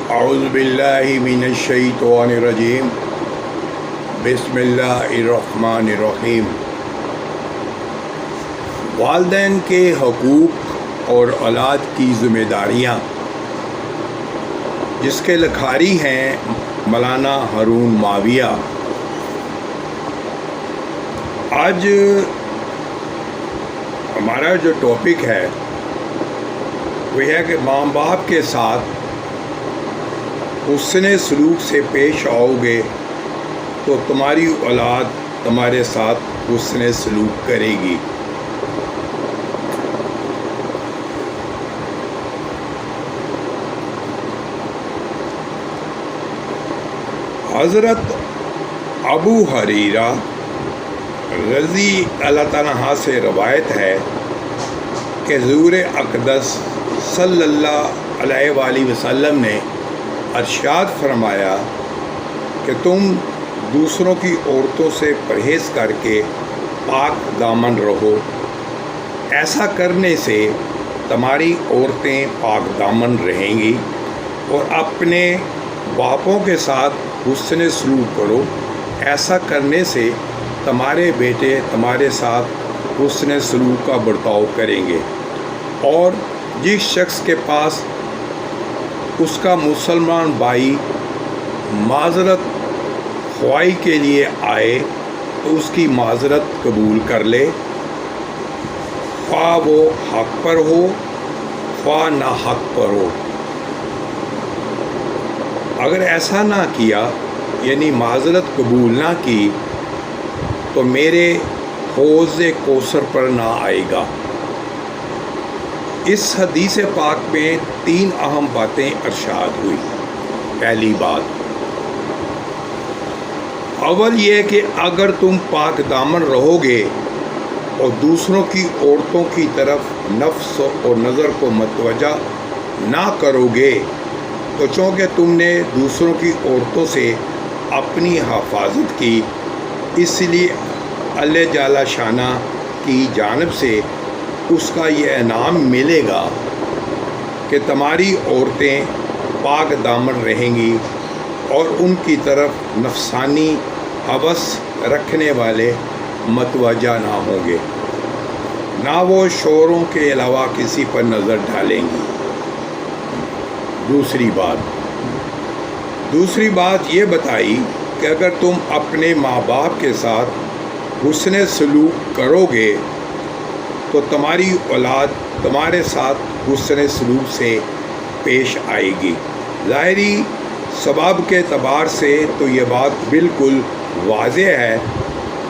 اعوذ باللہ من الشیطان الرجیم بسم اللہ الرحمن الرحیم۔ والدین کے حقوق اور اولاد کی ذمہ داریاں، جس کے لکھاری ہیں مولانا ہارون معاویہ۔ آج ہمارا جو ٹاپک ہے وہ ہے کہ ماں باپ کے ساتھ حسن سلوک سے پیش آؤ گے تو تمہاری اولاد تمہارے ساتھ حسن سلوک کرے گی۔ حضرت ابو ہریرہ رضی اللہ تعالیٰ سے روایت ہے کہ حضور اقدس صلی اللہ علیہ وآلہ وسلم نے ارشاد فرمایا کہ تم دوسروں کی عورتوں سے پرہیز کر کے پاک دامن رہو، ایسا کرنے سے تمہاری عورتیں پاک دامن رہیں گی، اور اپنے باپوں کے ساتھ حسن سلوک کرو، ایسا کرنے سے تمہارے بیٹے تمہارے ساتھ حسن سلوک کا برتاؤ کریں گے۔ اور جس شخص کے پاس اس کا مسلمان بھائی معذرت خواہی کے لیے آئے تو اس کی معذرت قبول کر لے، خواہ وہ حق پر ہو خواہ ناحق پر ہو۔ اگر ایسا نہ کیا، یعنی معذرت قبول نہ کی، تو میرے حوض کوثر پر نہ آئے گا۔ اس حدیث پاک میں 3 اہم باتیں ارشاد ہوئی۔ پہلی بات، اول یہ کہ اگر تم پاک دامن رہو گے اور دوسروں کی عورتوں کی طرف نفس اور نظر کو متوجہ نہ کرو گے تو چونکہ تم نے دوسروں کی عورتوں سے اپنی حفاظت کی، اس لیے اللہ جل شانہ کی جانب سے اس کا یہ انعام ملے گا کہ تمہاری عورتیں پاک دامن رہیں گی اور ان کی طرف نفسانی ہوس رکھنے والے متوجہ نہ ہوں گے، نہ وہ شوہروں کے علاوہ کسی پر نظر ڈالیں گی۔ دوسری بات یہ بتائی کہ اگر تم اپنے ماں باپ کے ساتھ حسن سلوک کرو گے تو تمہاری اولاد تمہارے ساتھ حسن سلوک سے پیش آئے گی۔ ظاہری سبب کے اعتبار سے تو یہ بات بالکل واضح ہے،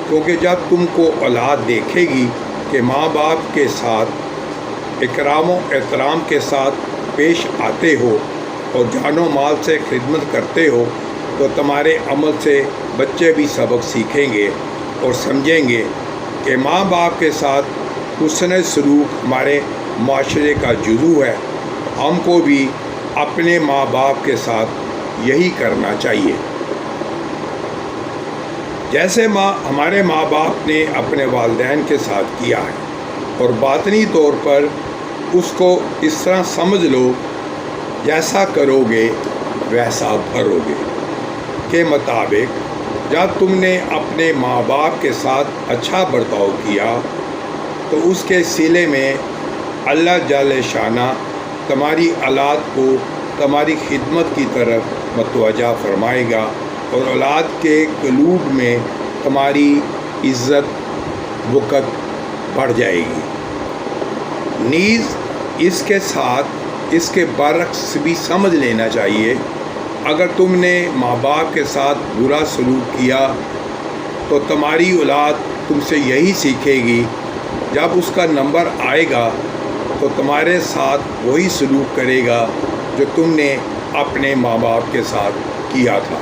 کیونکہ جب تم کو اولاد دیکھے گی کہ ماں باپ کے ساتھ اکرام و احترام کے ساتھ پیش آتے ہو اور جان و مال سے خدمت کرتے ہو، تو تمہارے عمل سے بچے بھی سبق سیکھیں گے اور سمجھیں گے کہ ماں باپ کے ساتھ حسن سلوک ہمارے معاشرے کا جزو ہے، ہم کو بھی اپنے ماں باپ کے ساتھ یہی کرنا چاہیے۔ جیسے ہمارے ماں باپ نے اپنے والدین کے ساتھ کیا ہے، اور باطنی طور پر اس کو اس طرح سمجھ لو جیسا کرو گے ویسا بھرو گے کے مطابق جب تم نے اپنے ماں باپ کے ساتھ اچھا برتاؤ کیا تو اس کے صلے میں اللہ جل شانہ تمہاری اولاد کو تمہاری خدمت کی طرف متوجہ فرمائے گا، اور اولاد کے قلوب میں تمہاری عزت وقت بڑھ جائے گی۔ نیز اس کے ساتھ اس کے برعکس بھی سمجھ لینا چاہیے، اگر تم نے ماں باپ کے ساتھ برا سلوک کیا تو تمہاری اولاد تم سے یہی سیکھے گی، جب اس کا نمبر آئے گا تو تمہارے ساتھ وہی سلوک کرے گا جو تم نے اپنے ماں باپ کے ساتھ کیا تھا۔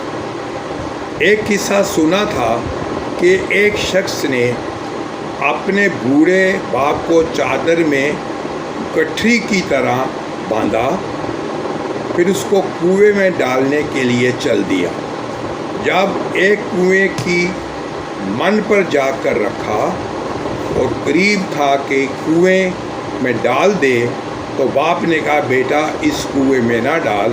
ایک قصہ سنا تھا کہ ایک شخص نے اپنے بوڑھے باپ کو چادر میں گٹھری کی طرح باندھا، پھر اس کو کنویں میں ڈالنے کے لیے چل دیا۔ جب ایک کنویں کی من پر جا کر رکھا اور قریب تھا کہ کنویں میں ڈال دے، تو باپ نے کہا بیٹا اس کنویں میں نہ ڈال،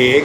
1,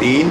3,